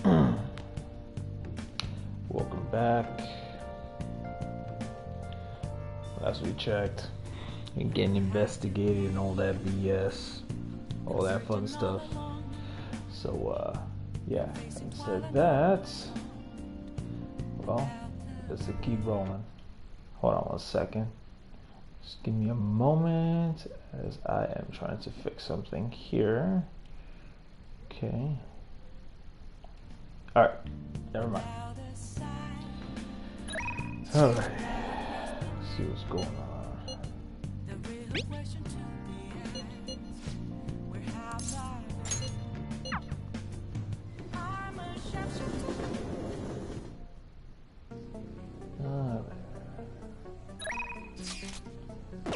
Welcome back. Last we checked, and getting investigated and all that BS, all that fun stuff. So, yeah, and said that, well, let's keep rolling. Hold on 1 second. Just give me a moment as I am trying to fix something here. Okay. Alright, never mind. Alright, let's see what's going on.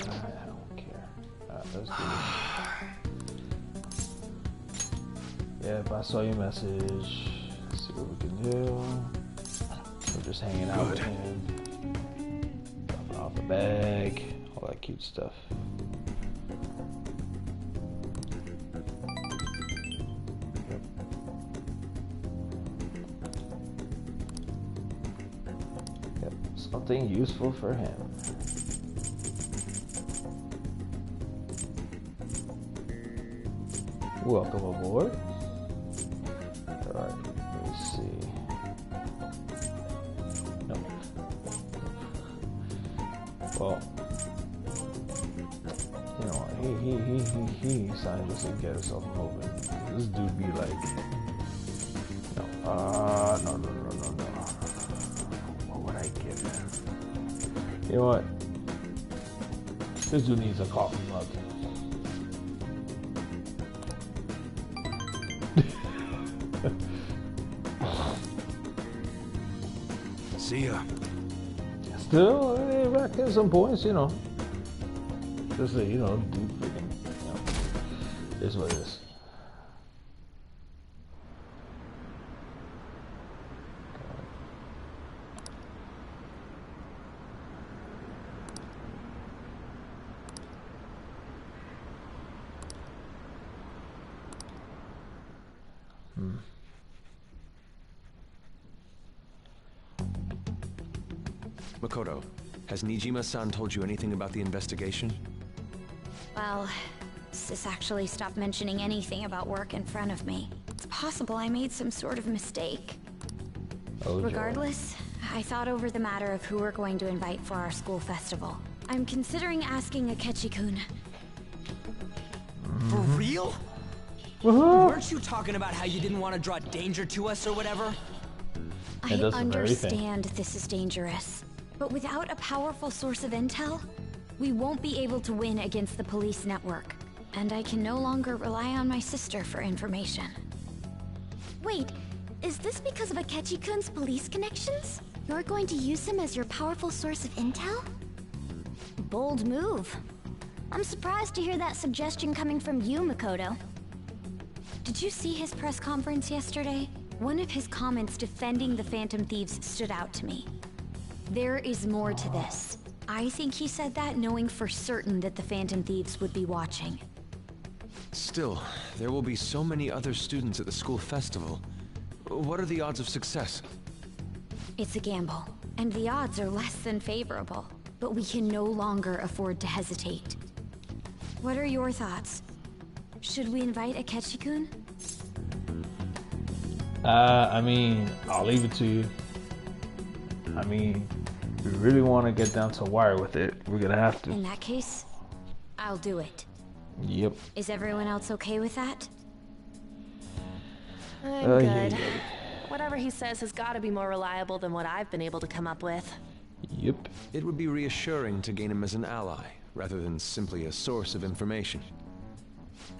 I don't care. Let's do this. Yep, I saw your message. Let's see what we can do. We're just hanging out with him. Dropping off the bag. All that cute stuff. Yep. Yep, something useful for him. Welcome aboard. Alright, let me see. No. Well, you know, he signed just to get himself moving. This dude be like, no. What would I give him? You know what? This dude needs a coffee mug. See ya. Still, back in some points, you know. Just say, you know, do freaking, you know, is what it is. Makoto, has Nijima-san told you anything about the investigation? Well, Sis actually stopped mentioning anything about work in front of me. It's possible I made some sort of mistake. Oh, regardless, I thought over the matter of who we're going to invite for our school festival. I'm considering asking Akechi-kun. For real? Weren't you talking about how you didn't want to draw danger to us or whatever? I understand this is dangerous, but without a powerful source of intel, we won't be able to win against the police network. And I can no longer rely on my sister for information. Wait, is this because of Akechi-kun's police connections? You're going to use him as your powerful source of intel? Bold move. I'm surprised to hear that suggestion coming from you, Makoto. Did you see his press conference yesterday? One of his comments defending the Phantom Thieves stood out to me. There is more to this. I think he said that knowing for certain that the Phantom Thieves would be watching. Still, there will be so many other students at the school festival. What are the odds of success? It's a gamble, and the odds are less than favorable. But we can no longer afford to hesitate. What are your thoughts? Should we invite Akechi-kun? I mean, I'll leave it to you. I mean, if we really want to get down to wire with it, we're gonna have to. In that case, I'll do it. Yep. Is everyone else okay with that? I'm good. Whatever he says has got to be more reliable than what I've been able to come up with. Yep. It would be reassuring to gain him as an ally, rather than simply a source of information.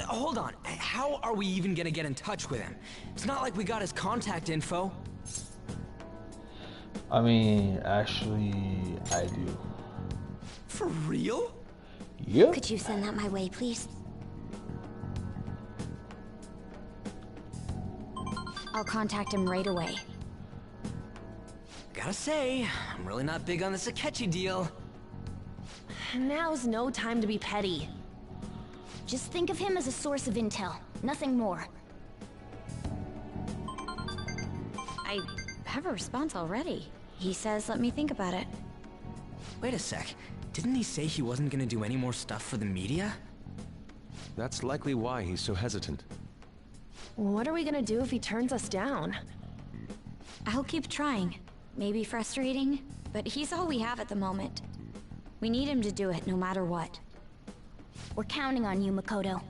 Hold on, how are we even gonna get in touch with him? It's not like we got his contact info. I mean, actually, I do. For real? Yep. Could you send that my way, please? I'll contact him right away. Gotta say, I'm really not big on this Akechi deal. Now's no time to be petty. Just think of him as a source of intel, nothing more. I have a response already. He says let me think about it. Wait a sec. Didn't he say he wasn't gonna do any more stuff for the media? That's likely why he's so hesitant. What are we gonna do if he turns us down? I'll keep trying. Maybe frustrating, but he's all we have at the moment. We need him to do it no matter what. We're counting on you, Makoto.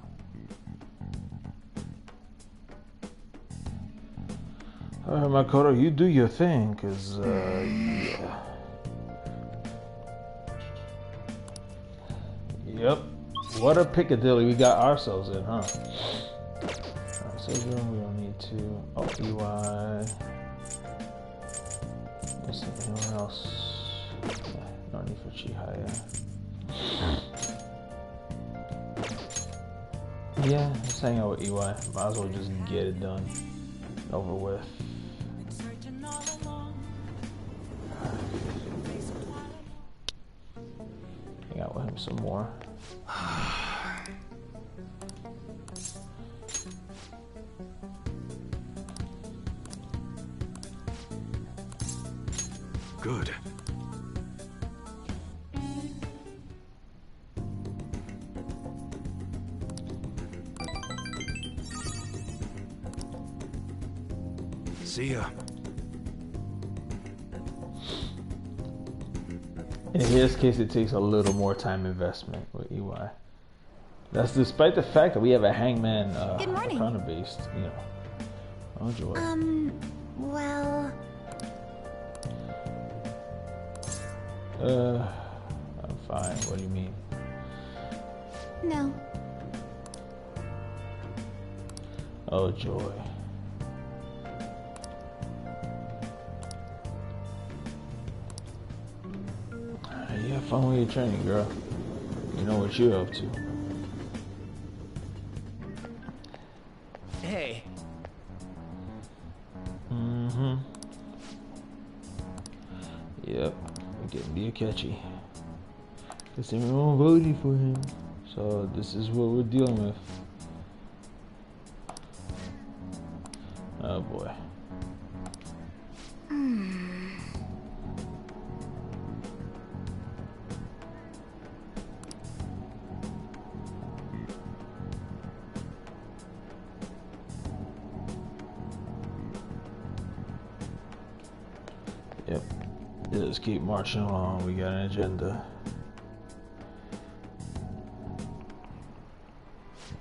Makoto, you do your thing, cause yeah. Yep. What a Piccadilly we got ourselves in, huh? Alright, so we don't need to. Oh, EY. Is there anyone else? No need for Chihaya. Yeah, let's hang out with EY. Might as well just get it done. Over with. Hang out with him some more. Good. See ya. In his case, it takes a little more time investment with EY. That's despite the fact that we have a hangman Good morning. kind of based, you know. Oh joy. Well... I'm fine. What do you mean? No. Oh joy. You have fun with your training, girl. You know what you're up to. Hey. Mm-hmm. Yep. We're getting the Akechi. Because everyone voted for him. So this is what we're dealing with. Oh boy. Yep. Just keep marching along. We got an agenda.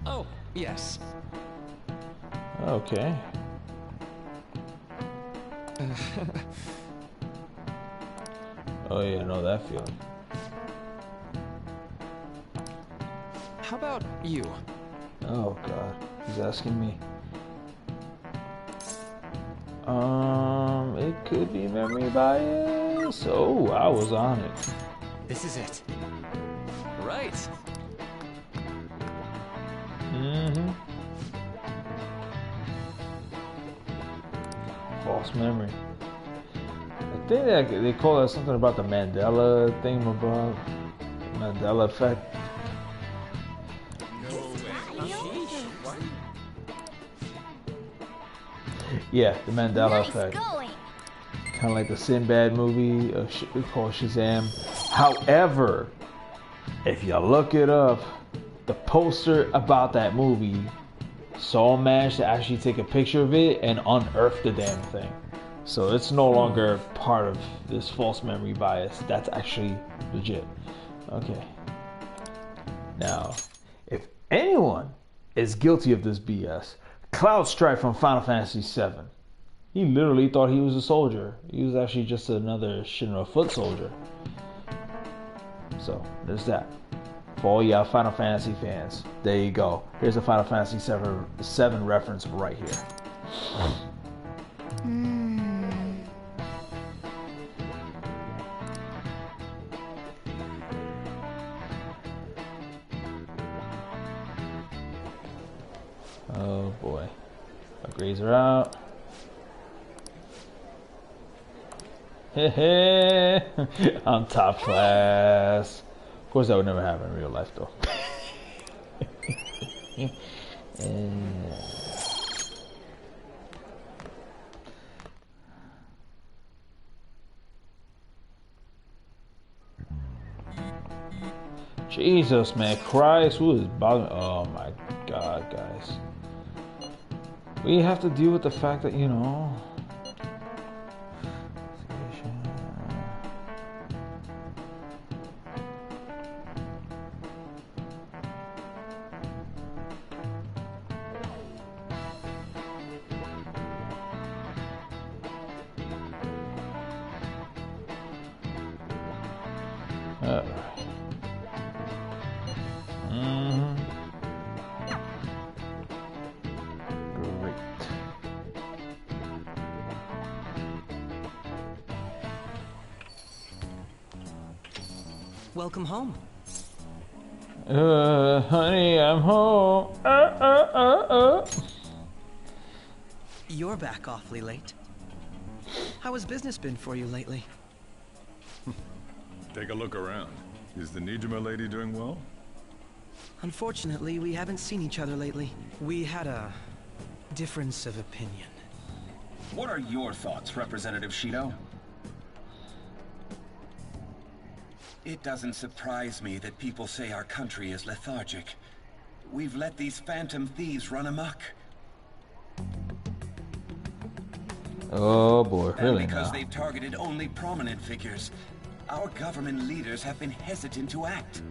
Oh, yes. Okay. Oh yeah, I know that feeling. How about you? Oh god, he's asking me. It could be memory bias. Oh, I was on it. This is it. Right. Mm-hmm. False memory. I think that they call it something about the Mandela thingamabob. Mandela effect. Yeah, the Mandela effect. Kind of like the Sinbad movie called Shazam. However, if you look it up, the poster about that movie, someone managed to actually take a picture of it and unearth the damn thing. So it's no longer part of this false memory bias. That's actually legit. Okay. Now, if anyone is guilty of this BS, Cloud Strife from Final Fantasy VII. He literally thought he was a soldier. He was actually just another Shinra foot soldier. So, there's that. For all y'all Final Fantasy fans, there you go. Here's a Final Fantasy VII reference right here. Oh boy. Upgrades are out. I'm top class. Of course, that would never happen in real life, though. Jesus, man, Christ, who is bothering? Oh my God, guys. We have to deal with the fact that, you know. Great. Welcome home. Honey, I'm home. You're back awfully late. How has business been for you lately? Take a look around. Is the Nijima lady doing well? Unfortunately, we haven't seen each other lately. We had a difference of opinion. What are your thoughts, Representative Shido? It doesn't surprise me that people say our country is lethargic. We've let these phantom thieves run amok. Oh boy, really And because now. they've targeted only prominent figures, our government leaders have been hesitant to act.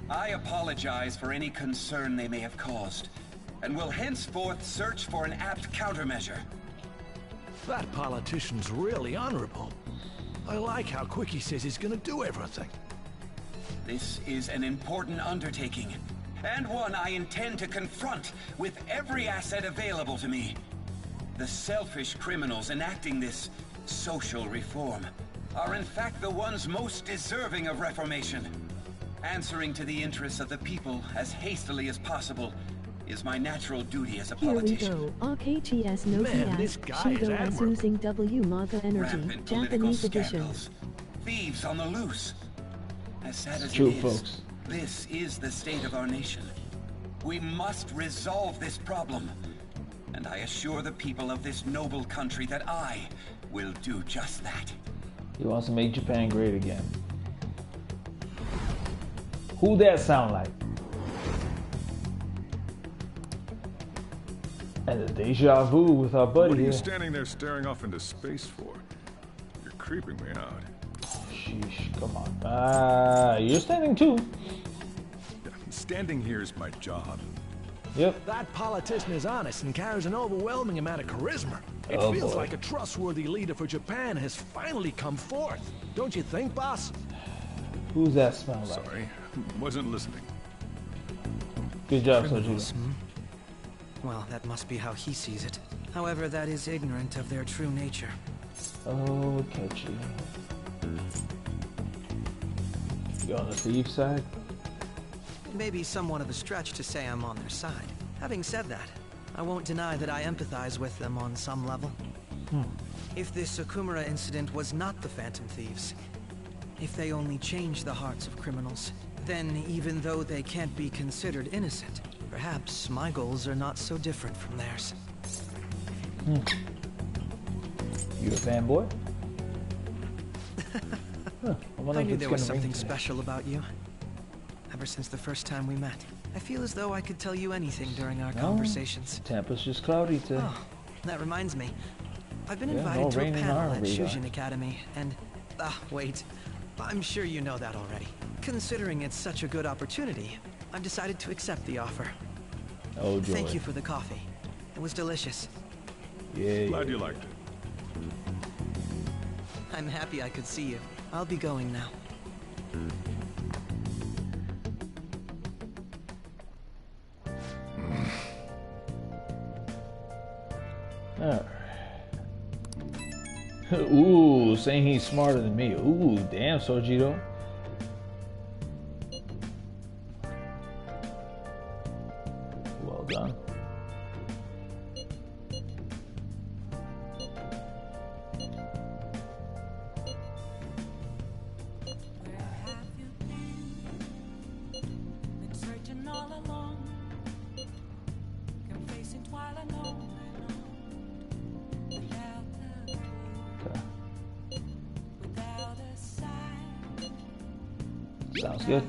I apologize for any concern they may have caused, and will henceforth search for an apt countermeasure. That politician's really honorable. I like how quick he says he's gonna do everything. This is an important undertaking, and one I intend to confront with every asset available to me. The selfish criminals enacting this social reform are in fact the ones most deserving of reformation. Answering to the interests of the people as hastily as possible is my natural duty as a politician. Here we go. Akechi as no Man, this guy is Shido as admirable. using W Maga Energy, Rampant political Japanese edition. scandals. Thieves on the loose. As sad as True, it is, folks. this is the state of our nation. We must resolve this problem. And I assure the people of this noble country that I will do just that. He wants to make Japan great again. Who that sound like? And the deja vu with our buddy What are you here. standing there staring off into space for? You're creeping me out. Sheesh, come on. You're standing too. Standing here is my job. Yep. That politician is honest and carries an overwhelming amount of charisma. It Oh, feels boy. like a trustworthy leader for Japan has finally come forth. Don't you think, boss? Who's that smell like? Sorry, wasn't listening. Good job, Criminals, Soju. Well, that must be how he sees it. However, that is ignorant of their true nature. Oh, Akechi. You on the thief side? It may be somewhat of a stretch to say I'm on their side. Having said that, I won't deny that I empathize with them on some level. If this Okumura incident was not the Phantom Thieves, if they only changed the hearts of criminals, then even though they can't be considered innocent, perhaps my goals are not so different from theirs. You a fanboy? I knew there was something special about you. Ever since the first time we met, I feel as though I could tell you anything during our conversations. Tampa's just cloudy today. Oh, that reminds me. I've been Yeah, invited no to a rain in panel our at radar. Shujin Academy, and... wait. I'm sure you know that already. Considering it's such a good opportunity, I've decided to accept the offer. Oh, joy. Thank you for the coffee. It was delicious. Yeah. Glad you liked it. I'm happy I could see you. I'll be going now. Alright. Ooh, saying he's smarter than me. Ooh, damn, Sojito. Well done. Sounds good.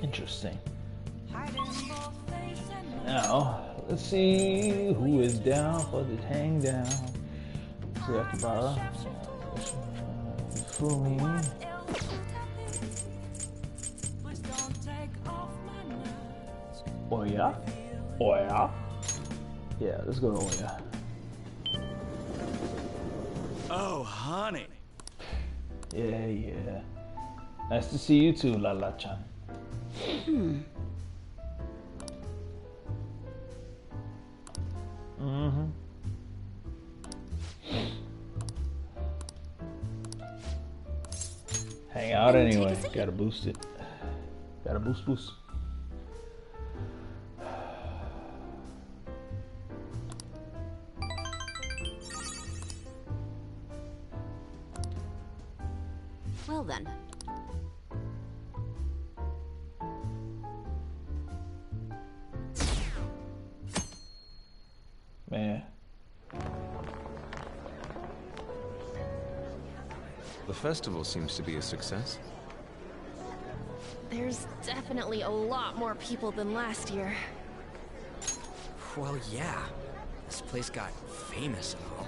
Interesting. Now, let's see who is down for the hang down. Akibara. Fumi. Oya? Oya? Yeah, let's go to Oya. Oh, honey. Yeah, yeah. Nice to see you too, Lala-chan. Hang out anyway. Gotta boost it. Gotta boost. Well then. Man. The festival seems to be a success. There's definitely a lot more people than last year. Well, yeah. This place got famous and all.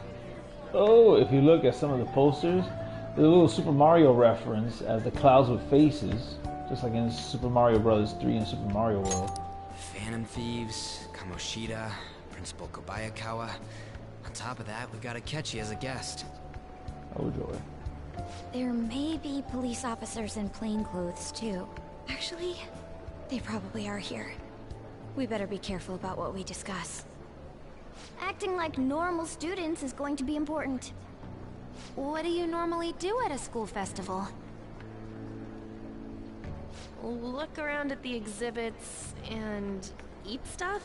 Oh, if you look at some of the posters, there's a little Super Mario reference as the clouds with faces, just like in Super Mario Bros. 3 and Super Mario World. Phantom Thieves, Kamoshida, Principal Kobayakawa. On top of that, we've got Akechi as a guest. Oh, joy. There may be police officers in plainclothes too. Actually, they probably are here. We better be careful about what we discuss. Acting like normal students is going to be important. What do you normally do at a school festival? Look around at the exhibits and eat stuff?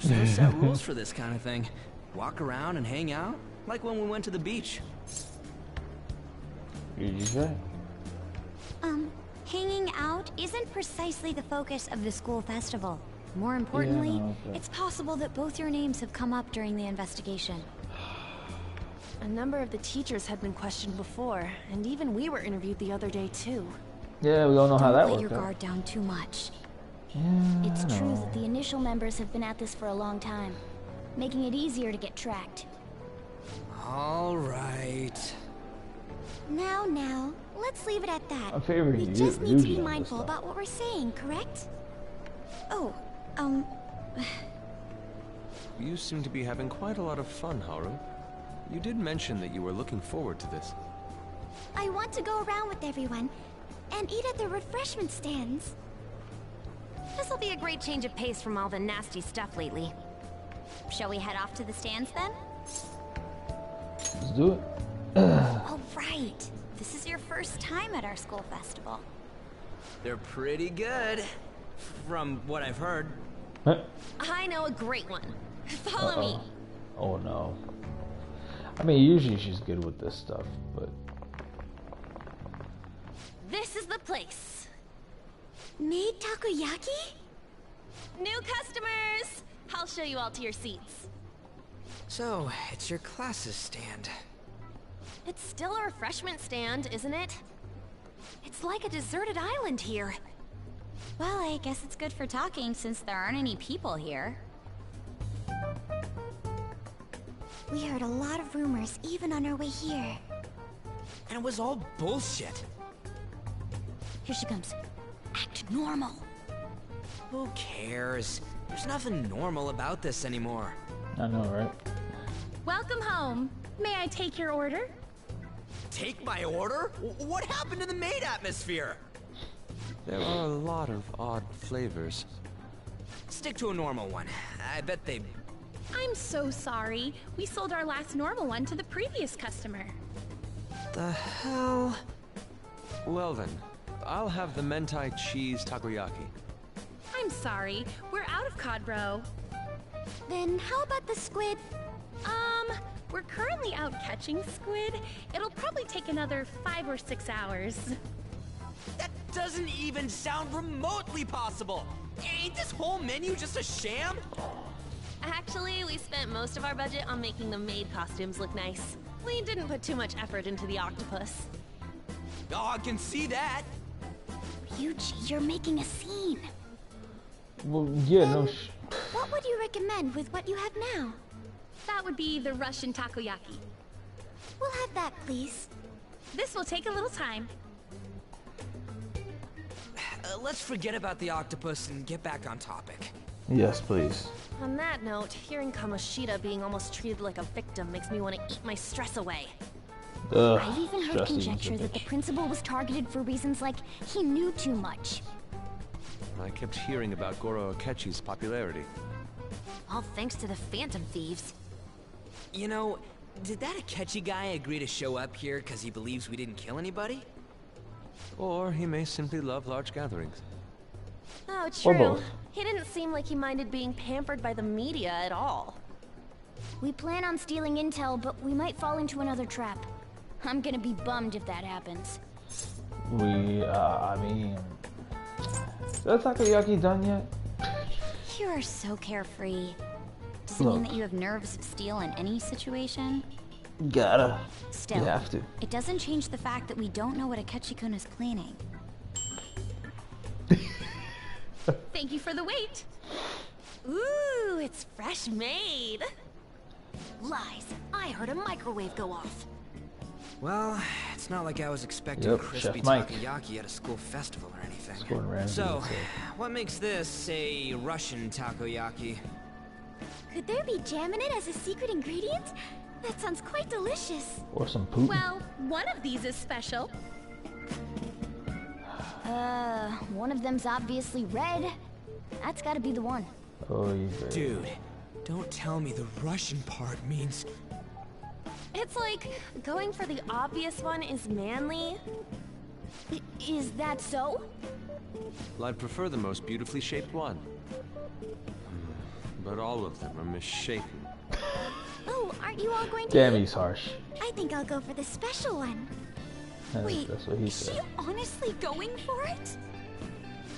There's no set rules for this kind of thing. Walk around and hang out, like when we went to the beach. Did you say? Hanging out isn't precisely the focus of the school festival. More importantly, It's possible that both your names have come up during the investigation. A number of the teachers had been questioned before, and even we were interviewed the other day too. Yeah, we all know how that Don't let worked your out. guard down too much. Yeah, It's I true know. that the initial members have been at this for a long time, making it easier to get tracked. All right. Now, let's leave it at that. I'm favoring We you. just need to usually be on this mindful stuff. about what we're saying, correct? Oh, You seem to be having quite a lot of fun, Haru. You did mention that you were looking forward to this. I want to go around with everyone and eat at the refreshment stands. This'll be a great change of pace from all the nasty stuff lately. Shall we head off to the stands then? Let's do it. Oh, right. This is your first time at our school festival. They're pretty good, from what I've heard. I know a great one. Follow me. Oh no. I mean, usually she's good with this stuff, but This is the place. Made takoyaki? New customers! I'll show you all to your seats. So, it's your class's stand. It's still a refreshment stand, isn't it? It's like a deserted island here. Well, I guess it's good for talking since there aren't any people here. We heard a lot of rumors even on our way here. And it was all bullshit. Here she comes. Act normal. Who cares? There's nothing normal about this anymore. I know, right? Welcome home. May I take your order? Take my order? What happened to the maid atmosphere? There are a lot of odd flavors. Stick to a normal one. I bet they... I'm so sorry. We sold our last normal one to the previous customer. The hell? Well then, I'll have the mentai cheese takoyaki. I'm sorry. We're out of cod roe. Then how about the squid? We're currently out catching squid. It'll probably take another 5 or 6 hours. That doesn't even sound remotely possible! Ain't this whole menu just a sham? Actually, we spent most of our budget on making the maid costumes look nice. We didn't put too much effort into the octopus. Oh, I can see that! Yuji, you're making a scene. Well, yeah, no. What would you recommend with what you have now? That would be the Russian takoyaki. We'll have that, please. This will take a little time. Let's forget about the octopus and get back on topic. Yes, please. On that note, hearing Kamoshida being almost treated like a victim makes me want to eat my stress away. Ugh, I've even heard conjecture that the principal was targeted for reasons like he knew too much. I kept hearing about Goro Akechi's popularity. All thanks to the Phantom Thieves. You know, did that Akechi guy agree to show up here because he believes we didn't kill anybody? Or he may simply love large gatherings. Oh, Or true. both. He didn't seem like he minded being pampered by the media at all. We plan on stealing intel, but we might fall into another trap. I'm gonna be bummed if that happens. I mean, is that takoyaki done yet? You are so carefree. Does it Look. mean that you have nerves of steel in any situation? Gotta. Still, You have to. it doesn't change the fact that we don't know what Akechi-kun is cleaning. Thank you for the wait. Ooh, it's fresh made. Lies. I heard a microwave go off. Well, it's not like I was expecting Yep, crispy Chef Mike. takoyaki at a school festival or anything. Gordon Ramsay So, would say. what makes this a Russian takoyaki? Could there be jam in it as a secret ingredient? That sounds quite delicious. Or some poop. Well, one of these is special. One of them's obviously red. That's gotta be the one. Oh, you great. Dude, don't tell me the Russian part means... It's like going for the obvious one is manly. Is that so? Well, I'd prefer the most beautifully shaped one. But all of them are misshapen. Oh, aren't you all going to? Damn, he's harsh. I think I'll go for the special one. Wait, That's what he is she said. honestly going for it?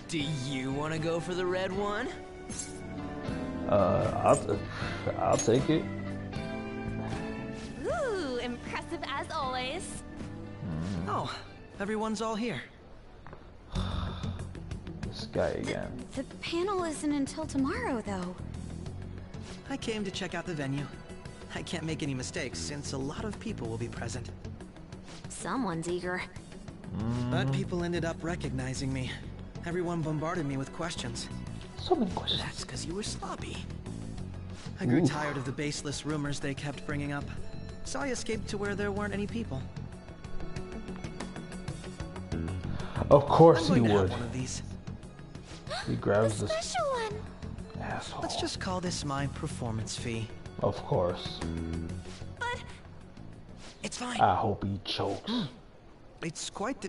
Do you want to go for the red one? I'll take it. Ooh, impressive as always. Oh, everyone's all here. This guy again. The panel isn't until tomorrow, though. I came to check out the venue. I can't make any mistakes since a lot of people will be present. Someone's eager. But people ended up recognizing me. Everyone bombarded me with questions. So many questions. That's because you were sloppy. I grew tired of the baseless rumors they kept bringing up, so I escaped to where there weren't any people. Of course I'm he going to have would. one of these. He grabs the Special one. asshole. Let's just call this my performance fee. Of course. But It's fine. I hope he chokes. It's quite the...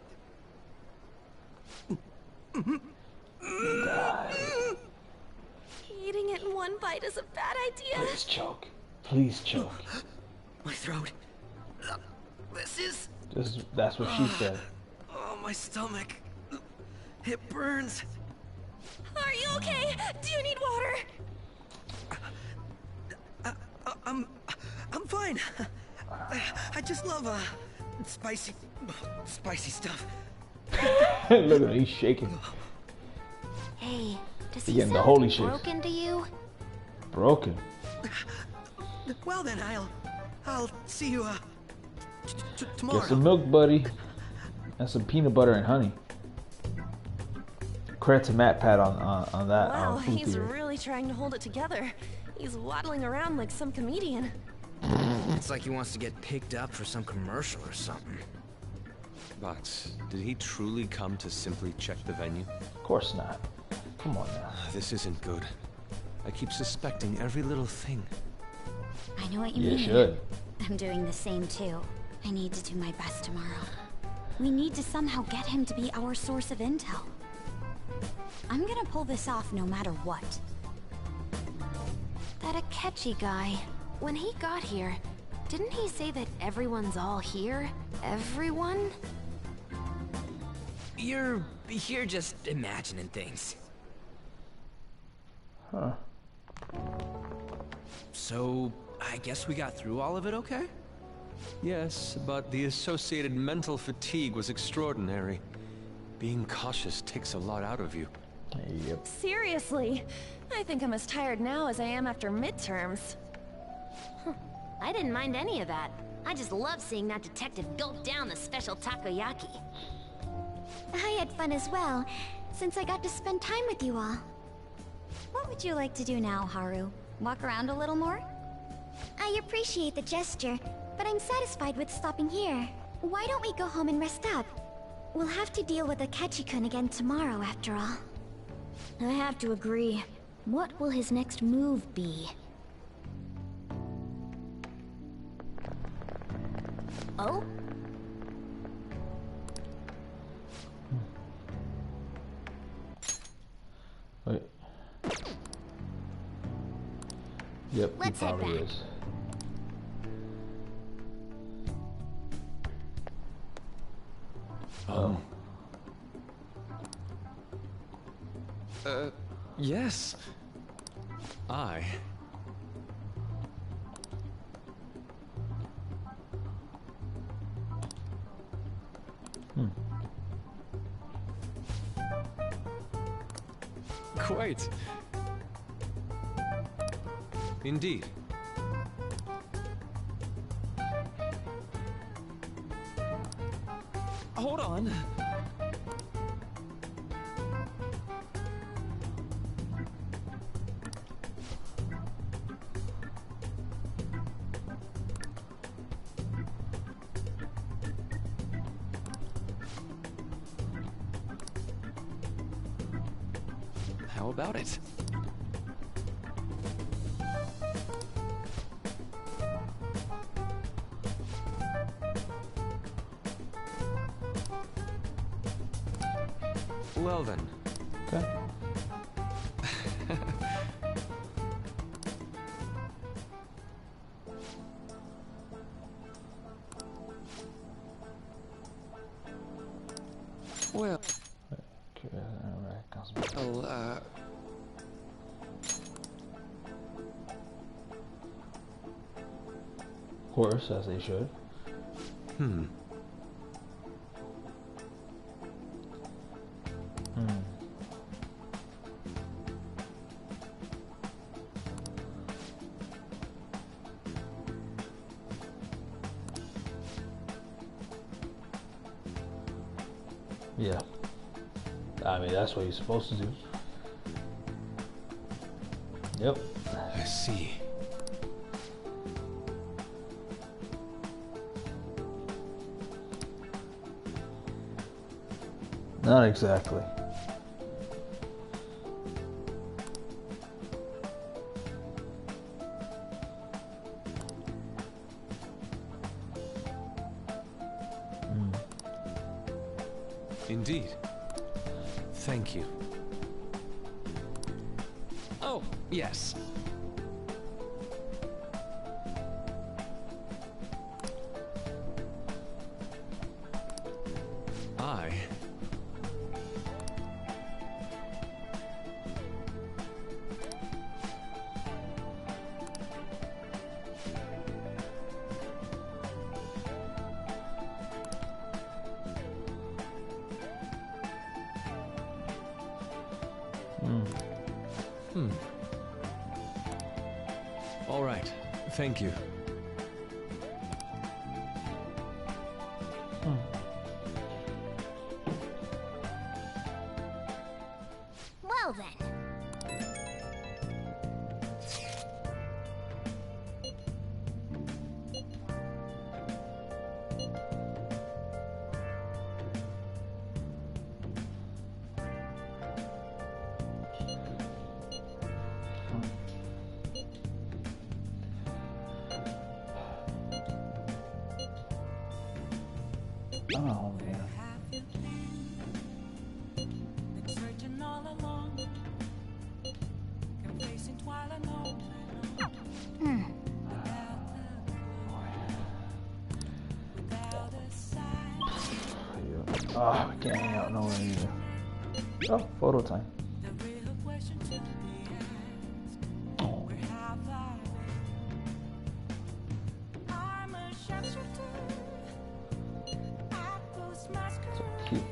eating it in one bite is a bad idea. Please choke. Please choke. My throat. This is... That's what she said. Oh, my stomach. It burns. Are you okay? Do you need water? I'm fine. I just love spicy stuff. Look at him, he's shaking. Hey, does he Again, the sound holy shit. broken to you? Broken. Well then, I'll see you tomorrow. Get some milk, buddy. And some peanut butter and honey. Credit to Matt Pat on that. Wow, food he's theory. really trying to hold it together. He's waddling around like some comedian. It's like he wants to get picked up for some commercial or something. But did he truly come to simply check the venue? Of course not. Come on now. This isn't good. I keep suspecting every little thing. I know what you You mean. should. I'm doing the same too. I need to do my best tomorrow. We need to somehow get him to be our source of intel. I'm gonna pull this off no matter what. That Akechi guy, when he got here, didn't he say that everyone's all here? Everyone? You're just imagining things. Huh. So, I guess we got through all of it okay? Yes, but the associated mental fatigue was extraordinary. Being cautious takes a lot out of you. Yep. Seriously, I think I'm as tired now as I am after midterms. I didn't mind any of that. I just love seeing that detective gulp down the special takoyaki. I had fun as well, since I got to spend time with you all. What would you like to do now, Haru? Walk around a little more? I appreciate the gesture, but I'm satisfied with stopping here. Why don't we go home and rest up? We'll have to deal with Akechi-kun again tomorrow, after all. I have to agree. What will his next move be? Oh? Wait. Yep, Let's he head probably back. is. Yes. I... Quite. Indeed. Hold on. How about it? Well then. Okay. Well... Okay, alright, comes Well, of course, as they should. Hmm. Yeah. I mean, that's what you're supposed to do. Yep. I see. Not exactly. Indeed. Thank you. Oh, yes. I... All right. Thank you. Well then. Oh man. Oh, I can't hang out nowhere either. Oh, photo time. Oh. So cute.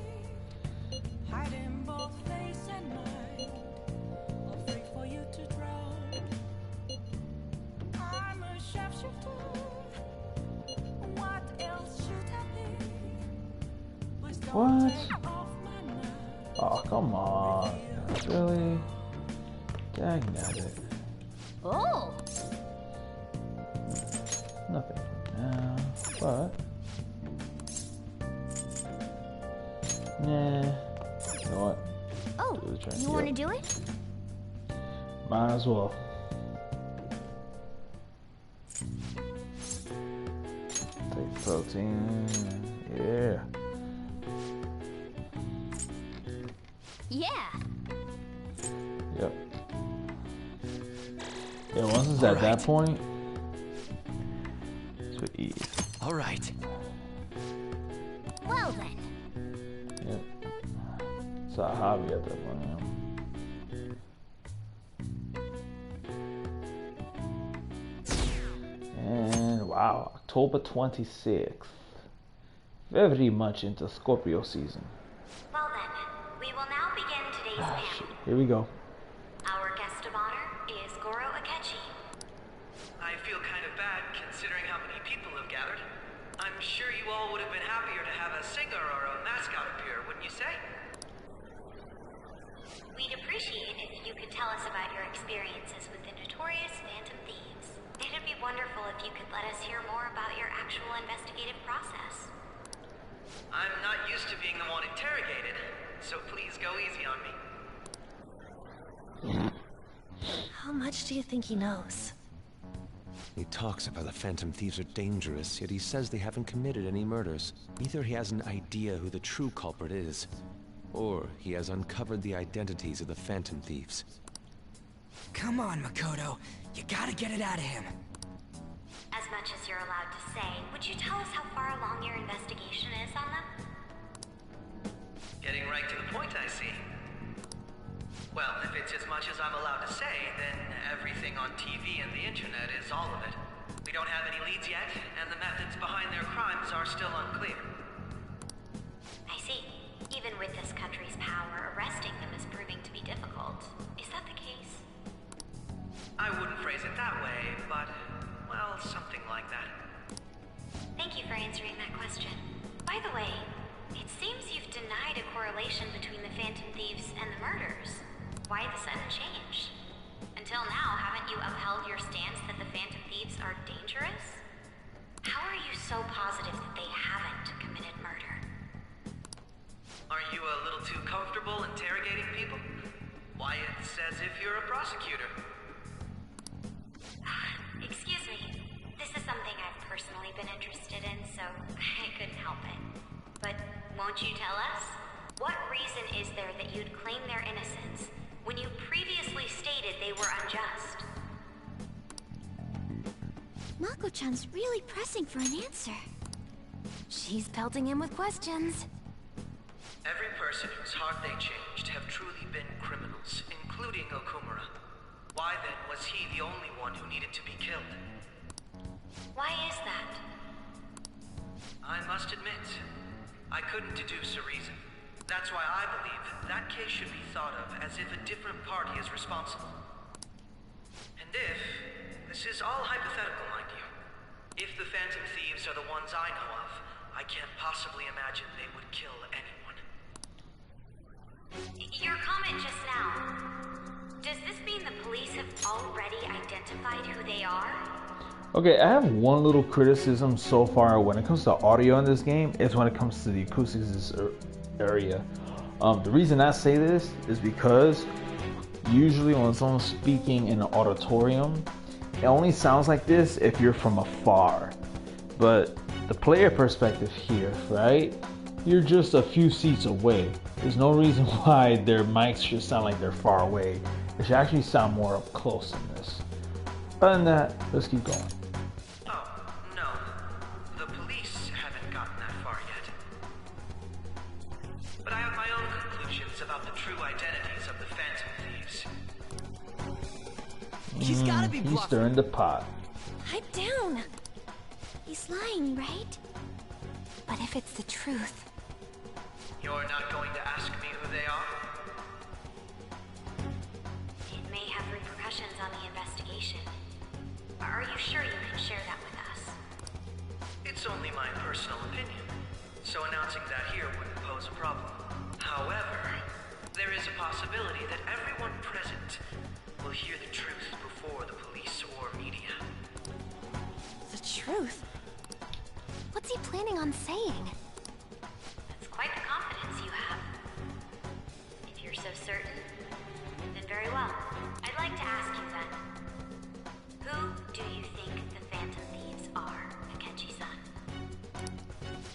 What? Oh, come on. Really? Dang it. Oh! Nothing for now, but... Nah. You know what? Oh, you want to do it? Might as well. Take protein. Yeah. Yeah. Yep. Yeah, once it's at that point, it's with ease. All right. Well then. Yep. It's a hobby at that point. And wow, October 26th. Very much into Scorpio season. Well then, we will now begin today's panel. Here we go. Our guest of honor is Goro Akechi. I feel kind of bad considering how many people have gathered. I'm sure you all would have been happier to have a singer or a mascot appear, wouldn't you say? We'd appreciate it if you could tell us about your experiences with the notorious Phantom Thieves. It'd be wonderful if you could let us hear more about your actual investigative process. I'm not used to being the one interrogated, so please go easy on me. How much do you think he knows? He talks about the Phantom Thieves are dangerous, yet he says they haven't committed any murders. Either he has an idea who the true culprit is, or he has uncovered the identities of the Phantom Thieves. Come on, Makoto. You gotta get it out of him. As much as you're allowed to say, would you tell us how far along your investigation is on them? Getting right to the point, I see. Well, if it's as much as I'm allowed to say, then everything on TV and the internet is all of it. We don't have any leads yet, and the methods behind their crimes are still unclear. I see. Even with this country's power, arresting them is proving to be difficult. Is that the case? I wouldn't phrase it that way, but, well, something like that. Thank you for answering that question. By the way, it seems you've denied a correlation between the Phantom Thieves and the murders. Why the sudden change? Until now, haven't you upheld your stance that the Phantom Thieves are dangerous? How are you so positive that they haven't committed murder? Aren't you a little too comfortable interrogating people? Why, it's as if you're a prosecutor. Excuse me. This is something I've personally been interested in, so I couldn't help it. But won't you tell us? What reason is there that you'd claim their innocence when you previously stated they were unjust? Mako-chan's really pressing for an answer. She's pelting him with questions. Every person whose heart they changed have truly been criminals, including Okumura. Why then was he the only one who needed to be killed? Why is that? I must admit, I couldn't deduce a reason. That's why I believe that case should be thought of as if a different party is responsible. And if, this is all hypothetical, mind you, if the Phantom Thieves are the ones I know of, I can't possibly imagine they would kill anyone. Your comment just now, does this mean the police have already identified who they are? Okay, I have one little criticism so far when it comes to audio in this game. Is when it comes to the acoustics in this area. The reason I say this is because usually when someone's speaking in an auditorium, it only sounds like this if you're from afar. But the player perspective here, right? You're just a few seats away. There's no reason why their mics should sound like they're far away. It should actually sound more up close in this. Other than that, let's keep going. Oh, no. The police haven't gotten that far yet. But I have my own conclusions about the true identities of the Phantom Thieves. He's gotta be bluffing. He's stirring the pot. Pipe down. He's lying, right? But if it's the truth... You're not going to ask me who they are? It may have repercussions on the investigation. Are you sure you can share that with us? It's only my personal opinion. so announcing that here wouldn't pose a problem. However, there is a possibility that everyone present will hear the truth before the police or media. The truth? What's he planning on saying? That's quite the confidence you have. If you're so certain, then very well. I'd like to ask you then. Who do you think the Phantom Thieves are, Akechi-san?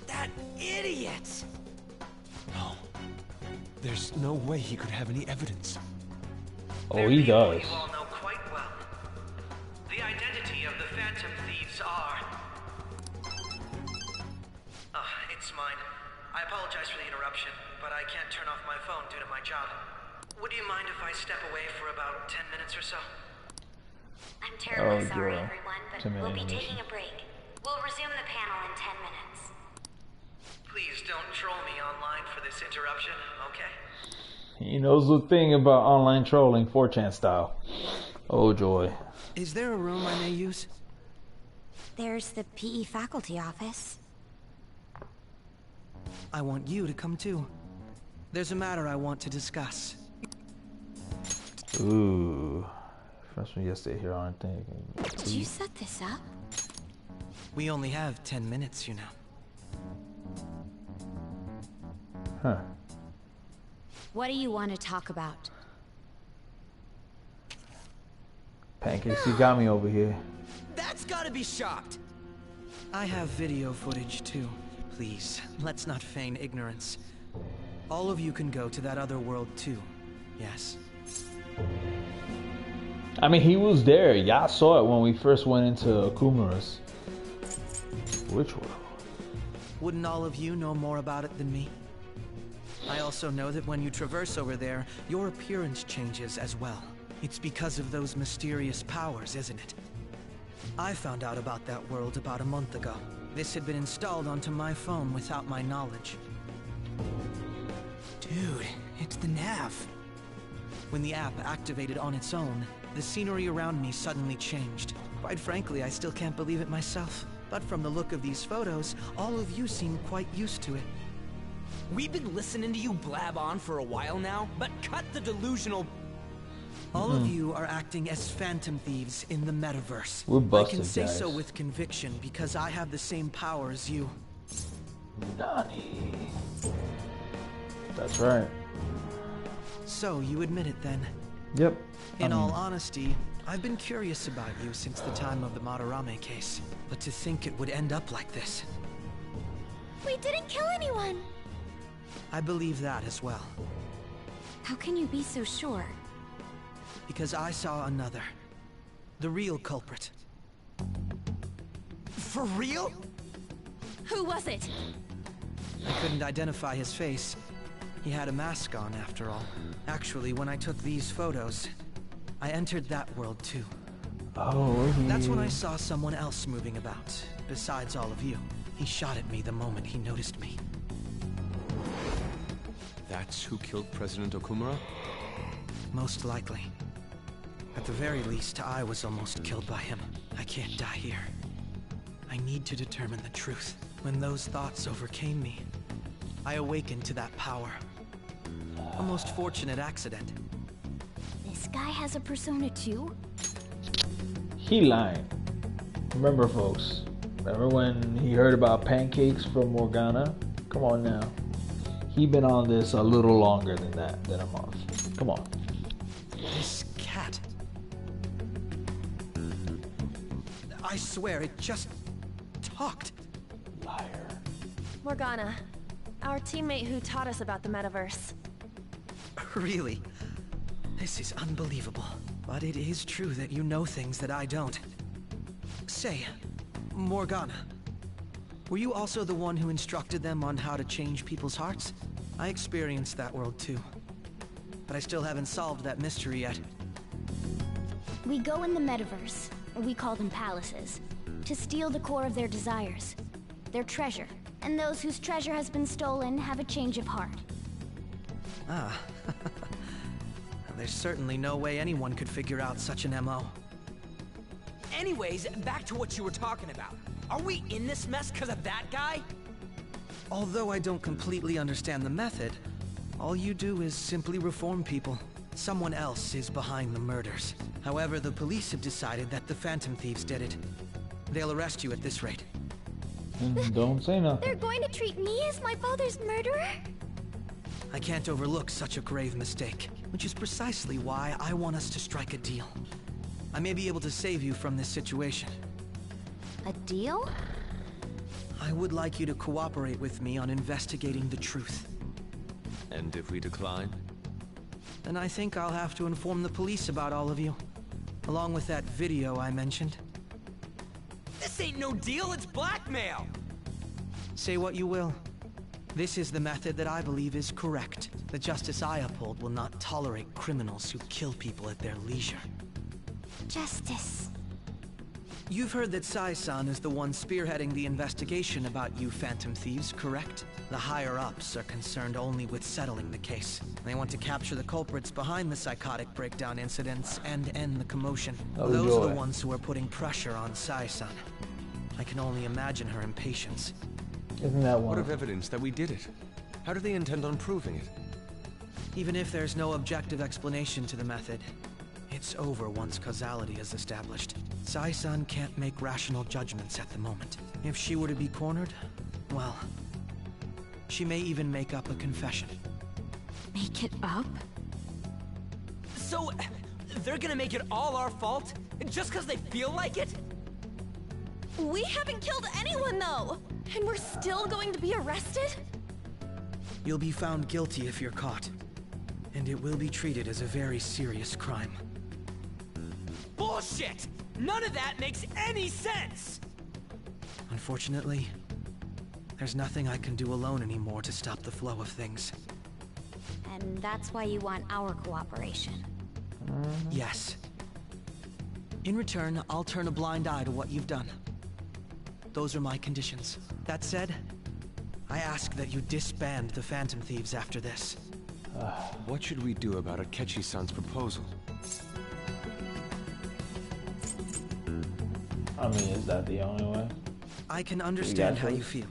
That idiot! No. There's no way he could have any evidence. Oh, he does. You all know quite well. The identity of the Phantom Thieves are... it's mine. I apologize for the interruption, but I can't turn off my phone due to my job. Would you mind if I step away for about 10 minutes or so? I'm terribly sorry, girl. everyone, but 10-minute we'll be intermission. taking a break. We'll resume the panel in 10 minutes. Please don't troll me online for this interruption, okay? He knows the thing about online trolling, 4chan style. Oh joy. Is there a room I may use? There's the PE faculty office. I want you to come too. There's a matter I want to discuss. Ooh. Friends from yesterday here aren't thinking. Did you set this up? We only have 10 minutes, you know. Huh. What do you want to talk about? Pancakes, you got me over here. That's gotta be shocked! I have video footage too. Please, let's not feign ignorance. All of you can go to that other world too. Yes? I mean, he was there. Y'all saw it when we first went into Okumura's. Which world? Wouldn't all of you know more about it than me? I also know that when you traverse over there, your appearance changes as well. It's because of those mysterious powers, isn't it? I found out about that world about a month ago. This had been installed onto my phone without my knowledge. Dude, it's the nav. When the app activated on its own, the scenery around me suddenly changed. Quite frankly, I still can't believe it myself. But from the look of these photos, all of you seem quite used to it. We've been listening to you blab on for a while now, but cut the delusional... All of you are acting as Phantom Thieves in the metaverse. We're I can busted, say guys. so with conviction because I have the same power as you. Nani. That's right. So you admit it then? Yep. In all honesty, I've been curious about you since the time of the Madarame case. But to think it would end up like this. We didn't kill anyone! I believe that as well. How can you be so sure? Because I saw another. The real culprit. For real? Who was it? I couldn't identify his face. He had a mask on, after all. Actually, when I took these photos, I entered that world too. Oh, That's when I saw someone else moving about, besides all of you. He shot at me the moment he noticed me. That's who killed President Okumura? Most likely. At the very least, I was almost killed by him. I can't die here. I need to determine the truth. When those thoughts overcame me, I awakened to that power. A most fortunate accident. This guy has a persona too? He lying. Remember, folks. Remember when he heard about pancakes from Morgana? Come on now. He been on this a little longer than that, than a month. Come on. This cat. I swear, it just talked. Liar. Morgana, our teammate who taught us about the metaverse. Really? This is unbelievable. But it is true that you know things that I don't. Say, Morgana, were you also the one who instructed them on how to change people's hearts? I experienced that world too. But I still haven't solved that mystery yet. We go in the metaverse, or we call them palaces, to steal the core of their desires, their treasure. And those whose treasure has been stolen have a change of heart. Ah. There's certainly no way anyone could figure out such an MO. Anyways, back to what you were talking about. Are we in this mess because of that guy? Although I don't completely understand the method, all you do is simply reform people. Someone else is behind the murders. However, the police have decided that the Phantom Thieves did it. They'll arrest you at this rate. Don't say nothing. They're going to treat me as my father's murderer? I can't overlook such a grave mistake, which is precisely why I want us to strike a deal. I may be able to save you from this situation. A deal? I would like you to cooperate with me on investigating the truth. And if we decline? Then I think I'll have to inform the police about all of you, along with that video I mentioned. This ain't no deal, it's blackmail! Say what you will. This is the method that I believe is correct. The justice I uphold will not tolerate criminals who kill people at their leisure. Justice. You've heard that Sai-san is the one spearheading the investigation about you Phantom Thieves, correct? The higher-ups are concerned only with settling the case. They want to capture the culprits behind the psychotic breakdown incidents and end the commotion. Those are the ones who are putting pressure on Sai-san. I can only imagine her impatience. Isn't that one? What of evidence that we did it? How do they intend on proving it? Even if there's no objective explanation to the method, it's over once causality is established. Sai-san can't make rational judgments at the moment. If she were to be cornered, well, she may even make up a confession. Make it up? So, they're gonna make it all our fault? Just because they feel like it? We haven't killed anyone, though! And we're still going to be arrested? You'll be found guilty if you're caught. And it will be treated as a very serious crime. Bullshit! None of that makes any sense! Unfortunately, there's nothing I can do alone anymore to stop the flow of things. And that's why you want our cooperation. Yes. In return, I'll turn a blind eye to what you've done. Those are my conditions. That said, I ask that you disband the Phantom Thieves after this. What should we do about Akechi-san's proposal? I mean, is that the only way? I can understand how you feel.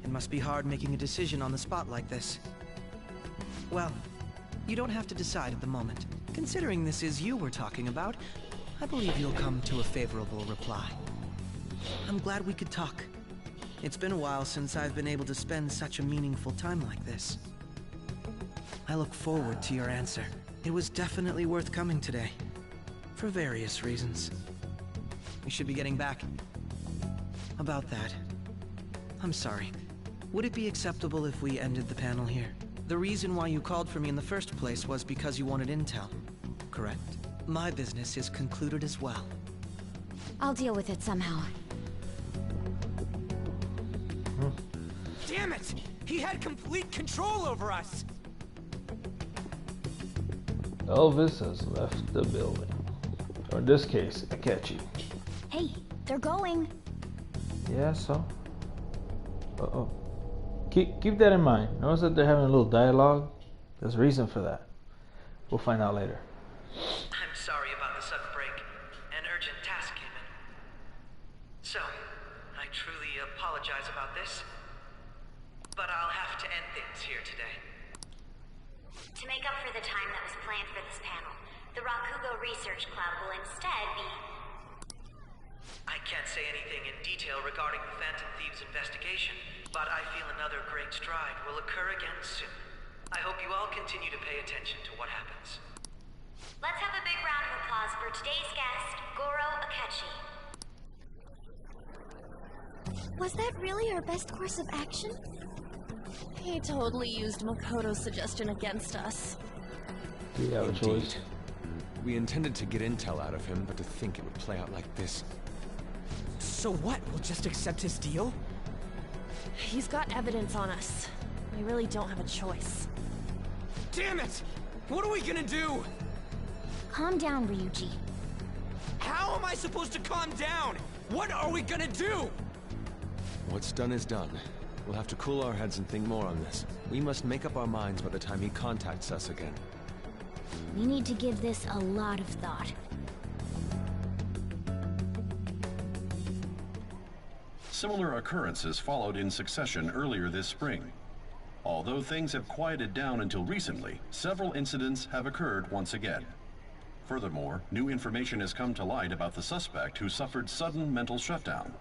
It must be hard making a decision on the spot like this. Well, you don't have to decide at the moment. Considering this is you we're talking about, I believe you'll come to a favorable reply. I'm glad we could talk. It's been a while since I've been able to spend such a meaningful time like this. I look forward to your answer. It was definitely worth coming today, for various reasons. We should be getting back. About that, I'm sorry. Would it be acceptable if we ended the panel here? The reason why you called for me in the first place was because you wanted intel, correct? My business is concluded as well. I'll deal with it somehow. Damn it! He had complete control over us! Elvis has left the building. Or in this case, Akechi. Hey, they're going. Yeah, so? Uh-oh. Keep that in mind. Notice that they're having a little dialogue. There's a reason for that. We'll find out later. I'm sorry about the sudden break. An urgent task came in. So, I truly apologize about this. But I'll have to end things here today. To make up for the time that was planned for this panel, the Rakugo Research Club will instead be... I can't say anything in detail regarding the Phantom Thieves investigation, but I feel another great stride will occur again soon. I hope you all continue to pay attention to what happens. Let's have a big round of applause for today's guest, Goro Akechi. Was that really our best course of action? He totally used Makoto's suggestion against us. Do you have a choice? We intended to get intel out of him, but to think it would play out like this. So what? We'll just accept his deal? He's got evidence on us. We really don't have a choice. Damn it! What are we gonna do? Calm down, Ryuji. How am I supposed to calm down? What are we gonna do? What's done is done. We'll have to cool our heads and think more on this. We must make up our minds by the time he contacts us again. We need to give this a lot of thought. Similar occurrences followed in succession earlier this spring. Although things have quieted down until recently, several incidents have occurred once again. Furthermore, new information has come to light about the suspect who suffered sudden mental shutdown.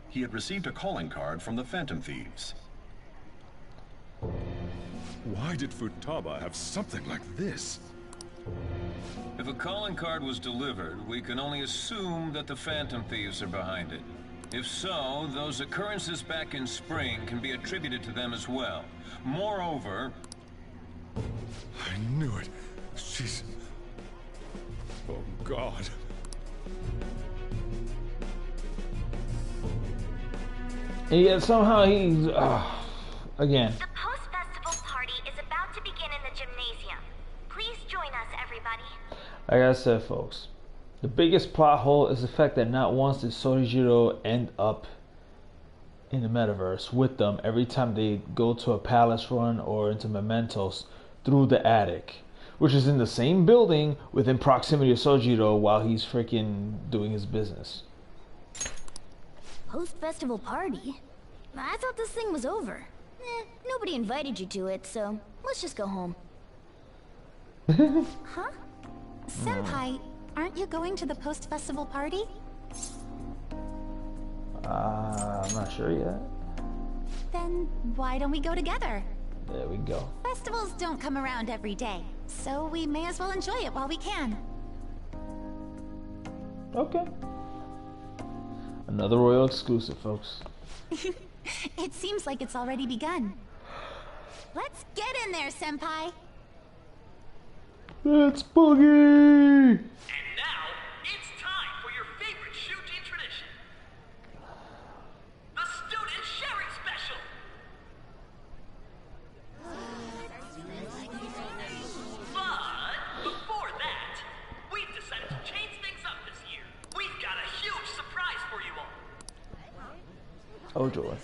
He had received a calling card from the Phantom Thieves. Why did Futaba have something like this? If a calling card was delivered, we can only assume that the Phantom Thieves are behind it. If so, those occurrences back in spring can be attributed to them as well. Moreover... I knew it. She's... Oh, God. And yet somehow he's... again. The post-festival party is about to begin in the gymnasium. Please join us, everybody. Like I said, folks, the biggest plot hole is the fact that not once did Sojiro end up in the metaverse with them every time they go to a palace run or into Mementos through the attic, which is in the same building within proximity of Sojiro while he's freaking doing his business. Post-festival party? I thought this thing was over. Nobody invited you to it, so let's just go home. Huh? Senpai, aren't you going to the post-festival party? I'm not sure yet. Then why don't we go together? There we go. Festivals don't come around every day, so we may as well enjoy it while we can. Okay. Another Royal exclusive, folks. It seems like it's already begun. Let's get in there, Senpai! It's Boogie! And now, it's time for your favorite Shuji tradition. The Student Sharing Special! But, before that, we've decided to change things up this year. We've got a huge surprise for you all. Oh joy.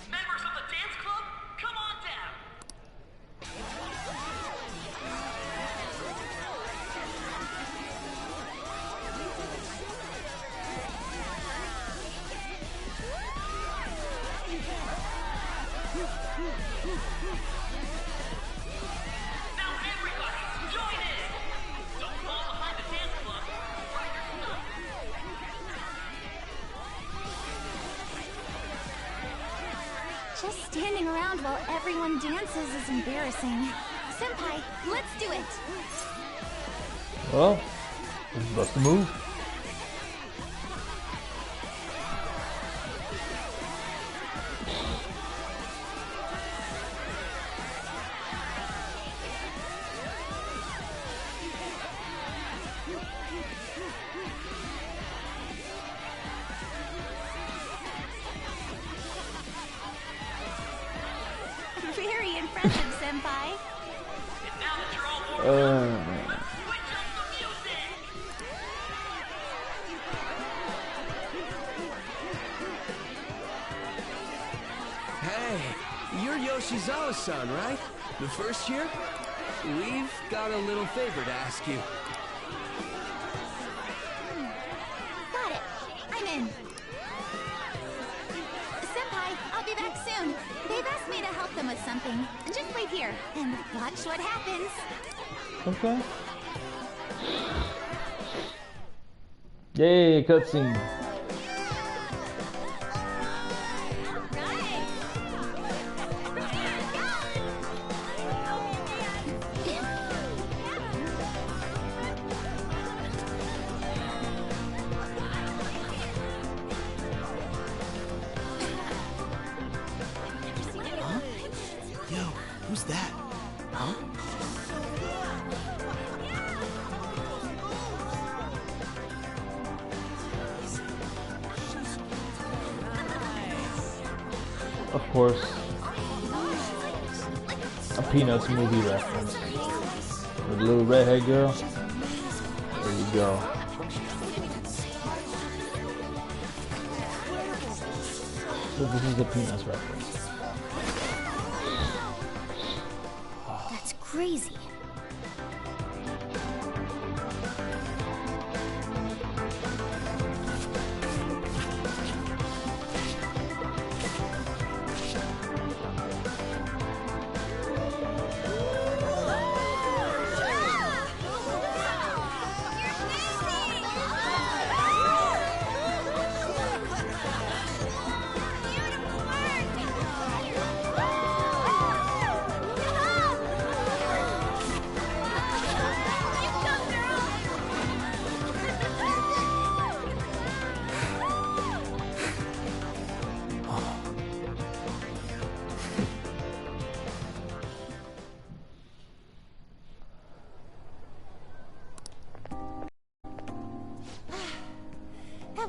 Members of the dance club, come on down! Now everybody, join in! Don't fall behind the dance club. Just standing around while everyone dances is embarrassing. Senpai, let's do it! Well, this is bust a move. Very impressive, Senpai. Hey, you're Yoshizawa-san, right? The first year? We've got a little favor to ask you. Got it. I'm in. Senpai, I'll be back soon. They've asked me to help them with something. Just wait here and watch what happens. Okay. Yay, cutscene. Who's that? Huh? Of course, a Peanuts movie reference. With the little redhead girl. There you go. So this is a Peanuts reference. That's crazy.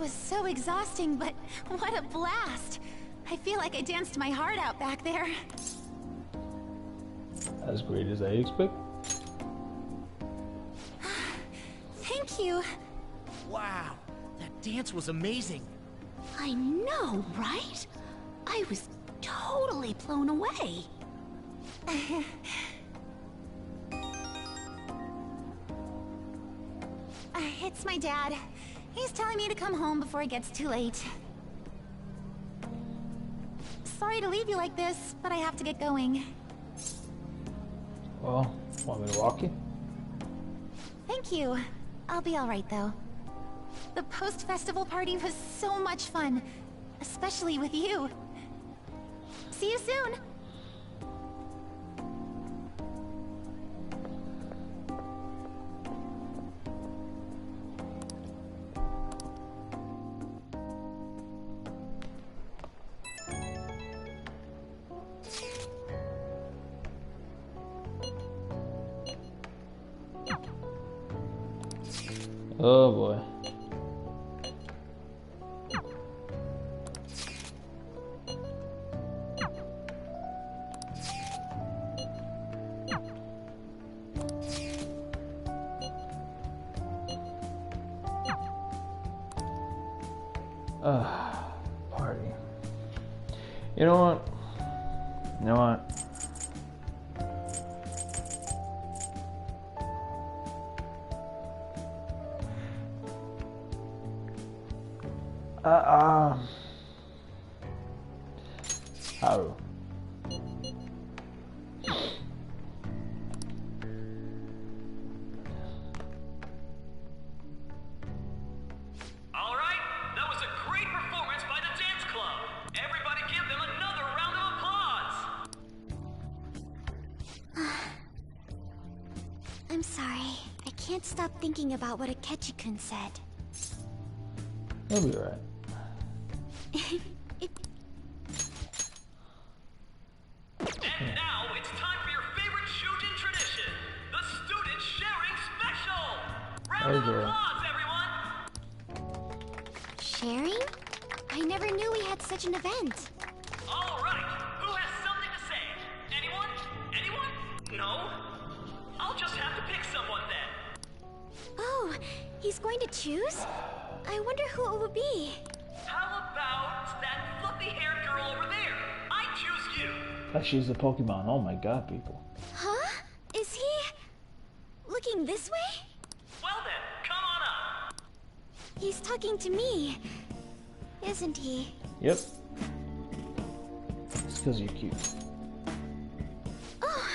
was so exhausting, but what a blast! I feel like I danced my heart out back there. As great as I expect. Thank you. Wow, that dance was amazing. I know, right? I was totally blown away. It's my dad. He's telling me to come home before it gets too late. Sorry to leave you like this, but I have to get going. Well, want me to walk you? Thank you. I'll be alright though. The post-festival party was so much fun, especially with you. See you soon! Oh boy. Party. You know what? You know what? Haru. All right, that was a great performance by the dance club. Everybody give them another round of applause. I'm sorry. I can't stop thinking about what Akechi-kun said. You'll be right. And now it's time for your favorite Shujin tradition, the student sharing special. Round of applause, everyone. Sharing? I never knew we had such an event. All right, who has something to say? Anyone? Anyone? No? I'll just have to pick someone then. Oh, he's going to choose? I wonder who it would be. How about that fluffy-haired girl over there? I choose you. She's a Pokemon. Oh my god, people. Huh? Is he looking this way? Well then, come on up. He's talking to me, isn't he? Yep. It's because you're cute. Oh.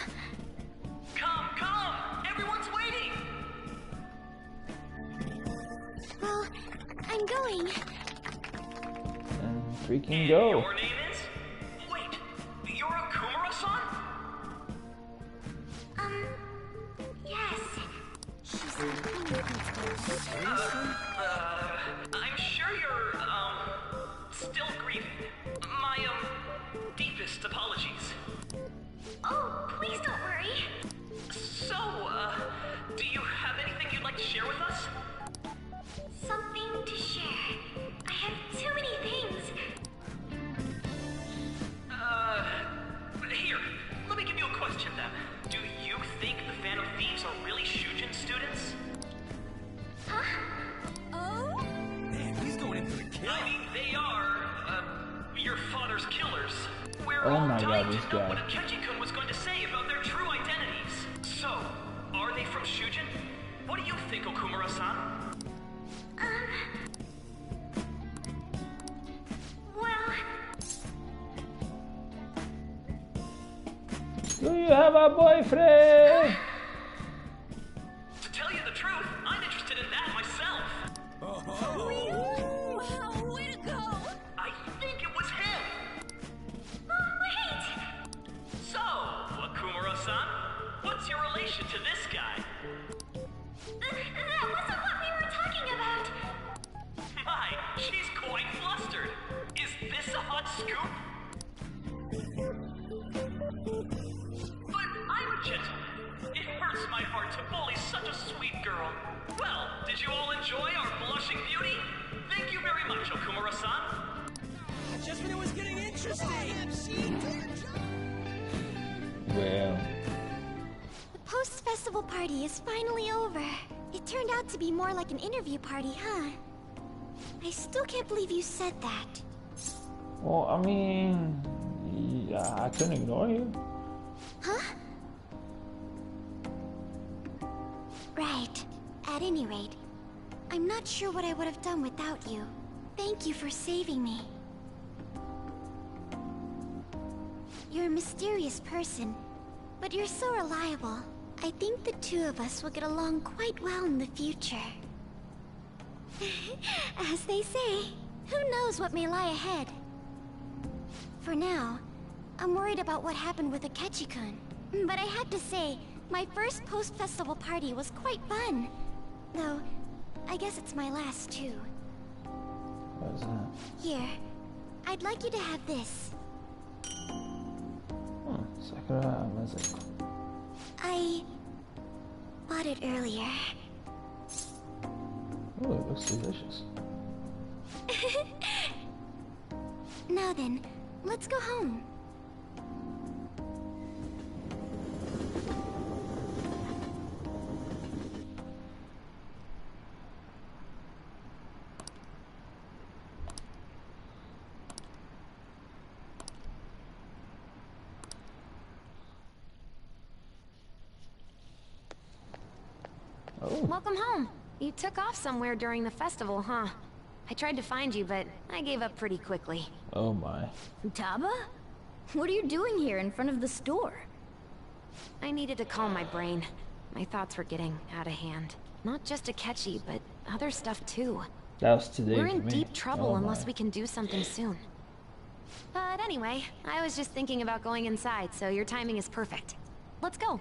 Come! Everyone's waiting. Well, I'm going. And freaking go. Your name is? Wait, you're Akumura-san? Yes. She's I'm sure you're, still grieving. My, deepest apologies. Oh, please don't worry. So, do you have anything you'd like to share with us? Something to share. I have too many things. Here, let me give you a question then. Do you think the Phantom Thieves are really Shujin students? Huh? Oh? Man, he's going in for the kill. I mean, they are, your father's killers. We're Oh all my dying god, to this know guy. what Akechi-kun was going to say about their true identities. So, are they from Shujin? What do you think, Okumura-san? Well... Do you have a boyfriend? To tell you the truth, I'm interested in that myself. Wow, way to go! I think it was him. Wait! So, Akumura-san, what's your relation to this guy? That wasn't what we were talking about! My, she's quite flustered. Is this a hot scoop? But I'm a gentleman. It hurts my heart to bully such a sweet girl. Well, did you all enjoy our blushing beauty? Thank you very for a son? Just when it was getting interesting. Well, The post-festival party is finally over. It turned out to be more like an interview party, huh? I still can't believe you said that. well, I mean, yeah, I couldn't ignore you. Huh? Right. At any rate, I'm not sure what I would have done without you. Thank you for saving me. You're a mysterious person, but you're so reliable. I think the two of us will get along quite well in the future. As they say, who knows what may lie ahead? For now, I'm worried about what happened with Akechi-kun. But I have to say, my first post-festival party was quite fun. Though, I guess it's my last too. What is that? Here, I'd like you to have this. Sakura music. I bought it earlier. Oh, it looks delicious. Now then, let's go home. Welcome home. You took off somewhere during the festival, huh? I tried to find you, but I gave up pretty quickly. Oh my. Taba? What are you doing here in front of the store? I needed to calm my brain. My thoughts were getting out of hand. Not just Akechi, but other stuff too. That was today. We're in for me. deep trouble Oh unless my. we can do something soon. But anyway, I was just thinking about going inside, so your timing is perfect. Let's go.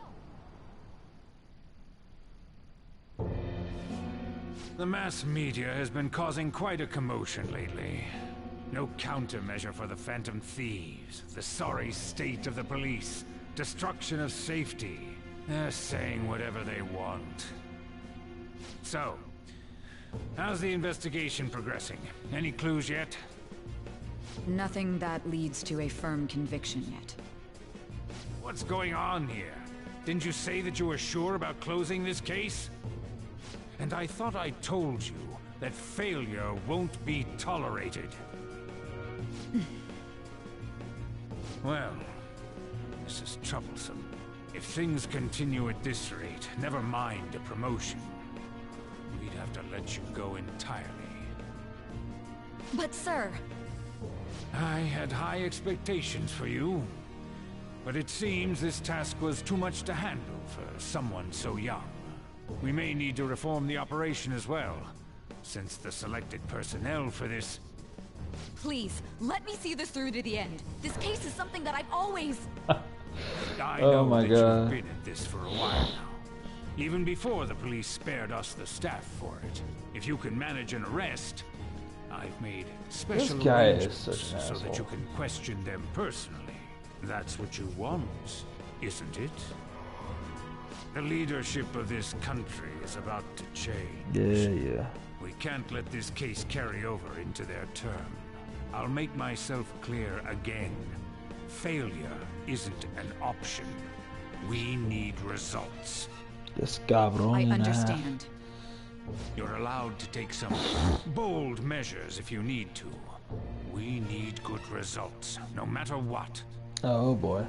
The mass media has been causing quite a commotion lately. No countermeasure for the Phantom Thieves, the sorry state of the police, destruction of safety. They're saying whatever they want. So, how's the investigation progressing? Any clues yet? Nothing that leads to a firm conviction yet. What's going on here? Didn't you say that you were sure about closing this case? And I thought I told you that failure won't be tolerated. Well, this is troublesome. If things continue at this rate, never mind a promotion. We'd have to let you go entirely. But sir... I had high expectations for you. But it seems this task was too much to handle for someone so young. We may need to reform the operation as well, since the selected personnel for this... Please, let me see this through to the end. This case is something that I've always... I Oh know my that God. you've been at this for a while now. Even before the police spared us the staff for it. If you can manage an arrest, I've made special guy is arrangements such an so that you asshole. can question them personally. That's what you want, isn't it? The leadership of this country is about to change. Yeah. We can't let this case carry over into their term. I'll make myself clear again. Failure isn't an option. We need results. This cabron. I understand. You're allowed to take some bold measures if you need to. We need good results, no matter what. Oh boy.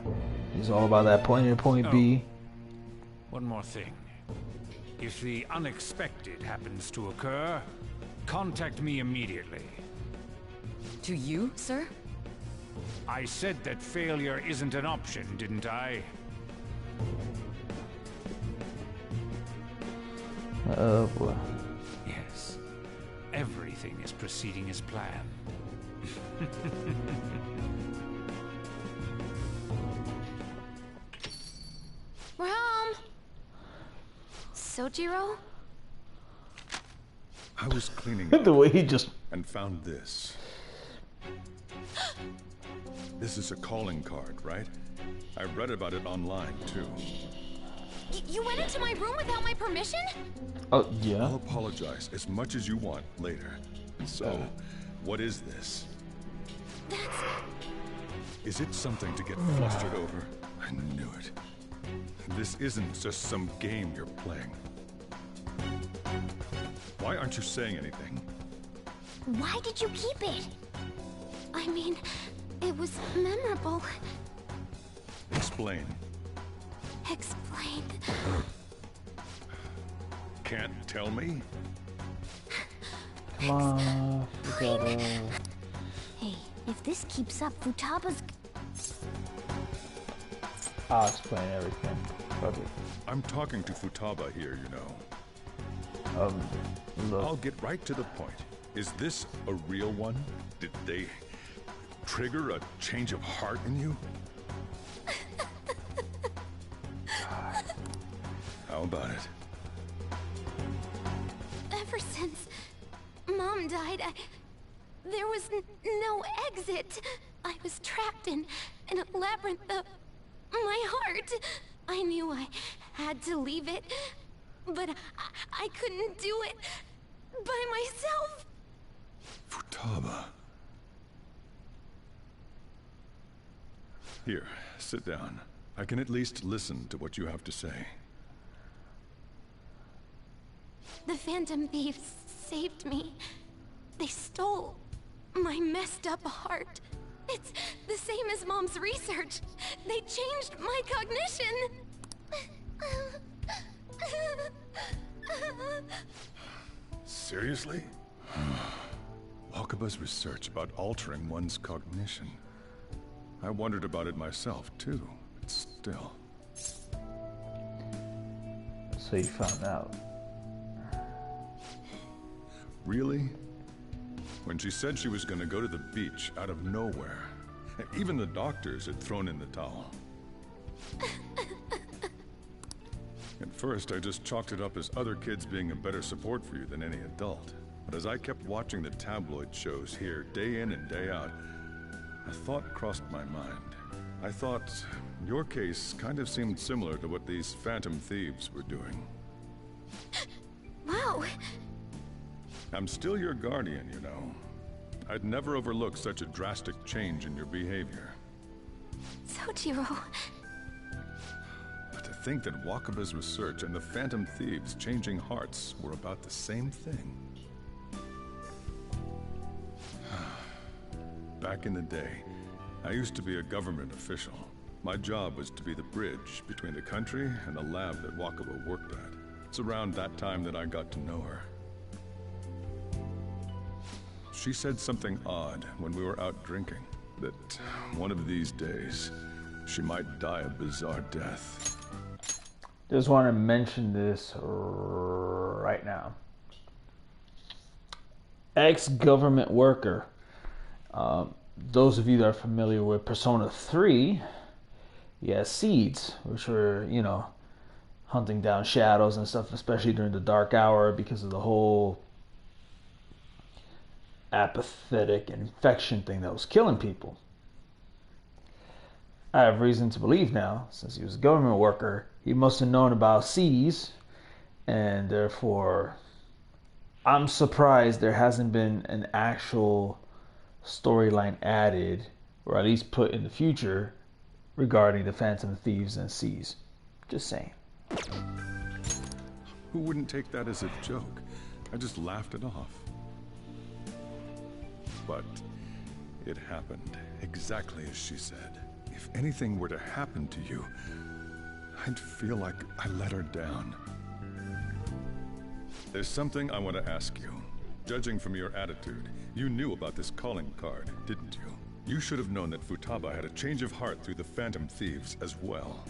He's all about that point A to point B. One more thing. If the unexpected happens to occur, contact me immediately. To you, sir? I said that failure isn't an option, didn't I? Oh boy. Yes. Everything is proceeding as planned. We're home! Sojiro? I was cleaning The way he just... and found this. This is a calling card, right? I read about it online, too. You went into my room without my permission? Oh, yeah. I'll apologize as much as you want later. So, What is this? That's... Is it something to get flustered over? I knew it. This isn't just some game you're playing. Why aren't you saying anything? Why did you keep it? I mean, it was memorable. Explain. Explain. Can't tell me? Come on, we gotta... Hey, if this keeps up, Futaba's... I'll explain everything. Okay. I'm talking to Futaba here, you know. Look. I'll get right to the point. Is this a real one? Did they trigger a change of heart in you? How about it? Ever since Mom died, there was no exit. I was trapped in a labyrinth of my heart. I knew I had to leave it, but I couldn't do it by myself. Futaba. Here, sit down. I can at least listen to what you have to say. The Phantom Thieves saved me. They stole my messed up heart. It's the same as Mom's research. They changed my cognition. Seriously? Wakaba's research about altering one's cognition. I wondered about it myself, too, but still. So you found out. Really? When she said she was going to go to the beach out of nowhere, even the doctors had thrown in the towel. At first, I just chalked it up as other kids being a better support for you than any adult. But as I kept watching the tabloid shows here, day in and day out, a thought crossed my mind. I thought your case kind of seemed similar to what these Phantom Thieves were doing. Wow. I'm still your guardian, you know. I'd never overlook such a drastic change in your behavior. Sojiro. But to think that Wakaba's research and the Phantom Thieves changing hearts were about the same thing. Back in the day, I used to be a government official. My job was to be the bridge between the country and the lab that Wakaba worked at. It's around that time that I got to know her. She said something odd when we were out drinking, that one of these days, she might die a bizarre death. Just want to mention this right now. Ex-government worker. Those of you that are familiar with Persona 3, he has seeds, which were, you know, hunting down shadows and stuff, especially during the dark hour because of the whole apathetic infection thing that was killing people. I have reason to believe now, since he was a government worker, he must have known about seeds, and therefore I'm surprised there hasn't been an actual storyline added, or at least put in the future, regarding the Phantom Thieves and Seas. Just saying. Who wouldn't take that as a joke? I just laughed it off. But it happened exactly as she said. If anything were to happen to you, I'd feel like I let her down. There's something I want to ask you. Judging from your attitude, you knew about this calling card, didn't you? You should have known that Futaba had a change of heart through the Phantom Thieves as well.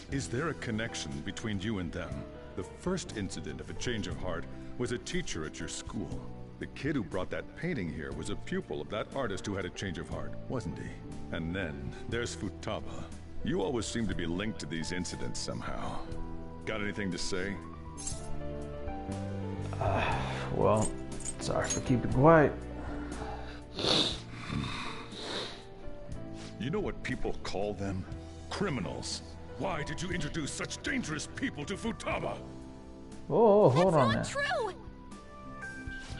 Is there a connection between you and them? The first incident of a change of heart was a teacher at your school. The kid who brought that painting here was a pupil of that artist who had a change of heart, wasn't he? And then there's Futaba. You always seem to be linked to these incidents somehow. Got anything to say? Well, sorry for keeping quiet. You know what people call them? Criminals. Why did you introduce such dangerous people to Futaba? Oh, hold on now. That's not true!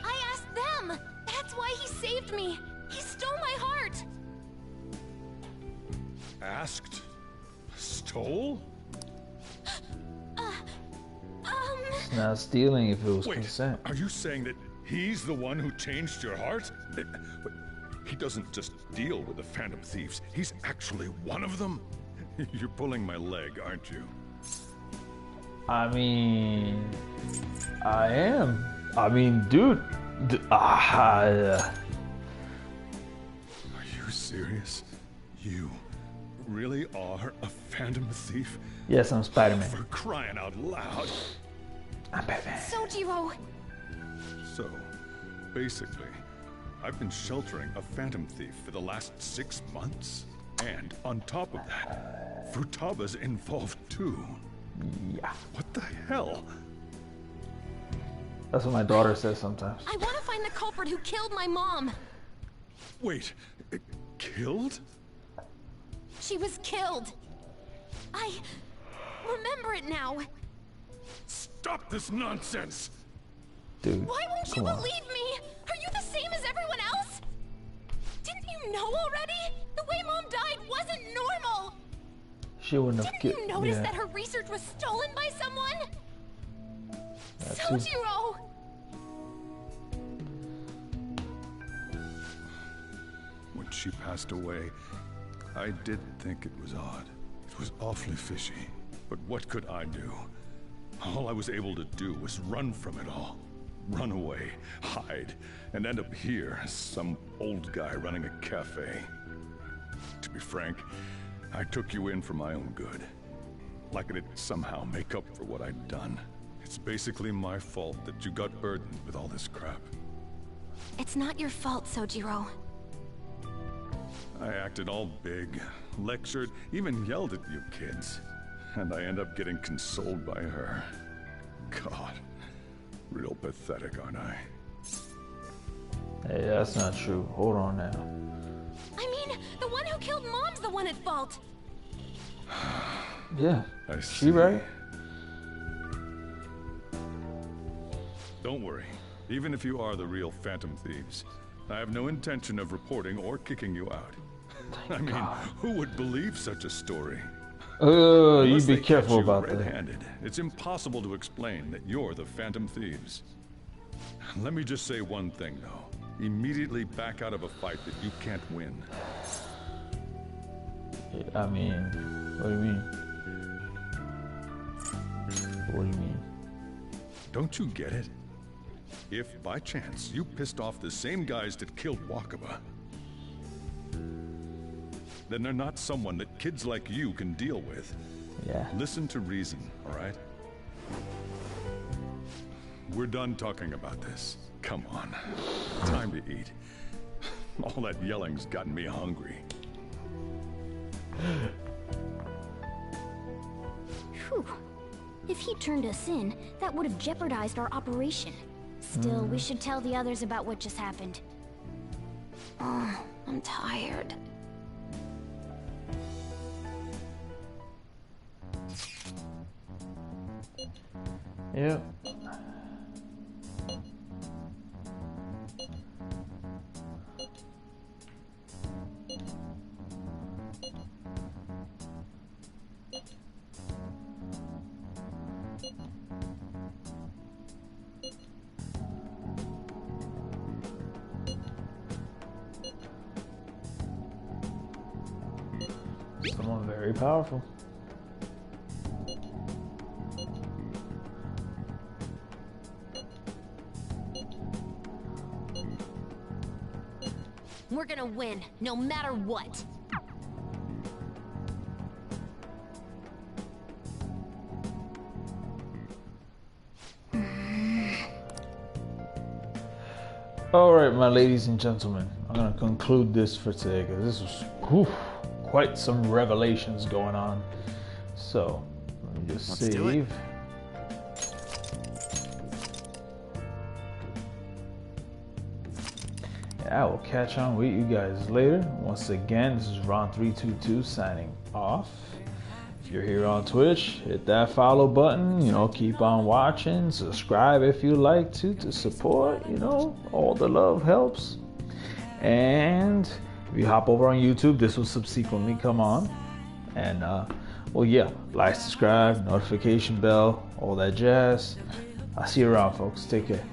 I asked them! That's why he saved me. He stole my heart. Asked? Stole? It's not stealing if it was Wait, consent. are you saying that he's the one who changed your heart? But he doesn't just deal with the Phantom Thieves. He's actually one of them? You're pulling my leg, aren't you? I mean, I am. I mean, dude. Are you serious? You really are a Phantom Thief? Yes, I'm Spider-Man. For crying out loud. I'm Batman. Sojiro. So, basically, I've been sheltering a Phantom Thief for the last 6 months. And on top of that, Futaba's involved too. Yeah. What the hell? That's what my daughter says sometimes. I want to find the culprit who killed my mom. Wait, killed? She was killed. I remember it now. Stop this nonsense! Dude, why won't you believe me? Are you the same as everyone else? Didn't you know already? The way Mom died wasn't normal. She wouldn't have Didn't you notice that her research was stolen by someone? Sojiro! When she passed away, I did think it was odd. It was awfully fishy. But what could I do? All I was able to do was run from it all. Run away, hide, and end up here as some old guy running a cafe. To be frank, I took you in for my own good. Like it'd somehow make up for what I'd done. It's basically my fault that you got burdened with all this crap. It's not your fault, Sojiro. I acted all big, lectured, even yelled at you kids. And I end up getting consoled by her. God, real pathetic, aren't I? Hey, that's not true. Hold on now. I mean, the one who killed Mom's the one at fault. Yeah, I she see. right? Don't worry. Even if you are the real Phantom Thieves, I have no intention of reporting or kicking you out. I mean, who would believe such a story? You be they careful catch you about that. red-handed, it's impossible to explain that you're the Phantom Thieves. Let me just say one thing, though. Immediately back out of a fight that you can't win. I mean, what do you mean? What do you mean? Don't you get it? If, by chance, you pissed off the same guys that killed Wakaba, then they're not someone that kids like you can deal with. Yeah. Listen to reason, all right? We're done talking about this. Come on. Time to eat. All that yelling's gotten me hungry. Whew. If he turned us in, that would have jeopardized our operation. Still, we should tell the others about what just happened. Oh, I'm tired. Yeah. Someone very powerful. We're gonna win, no matter what. Alright, my ladies and gentlemen, I'm going to conclude this for today because this was quite some revelations going on. So, let me just Let's do it. save. I will catch on with you guys later. Once again, this is Ron322 signing off. If you're here on Twitch, hit that follow button. Keep on watching. Subscribe if you like to support. All the love helps. And if you hop over on YouTube, this will subsequently come on. And well, yeah, like, subscribe, notification bell, all that jazz. I'll see you around, folks. Take care.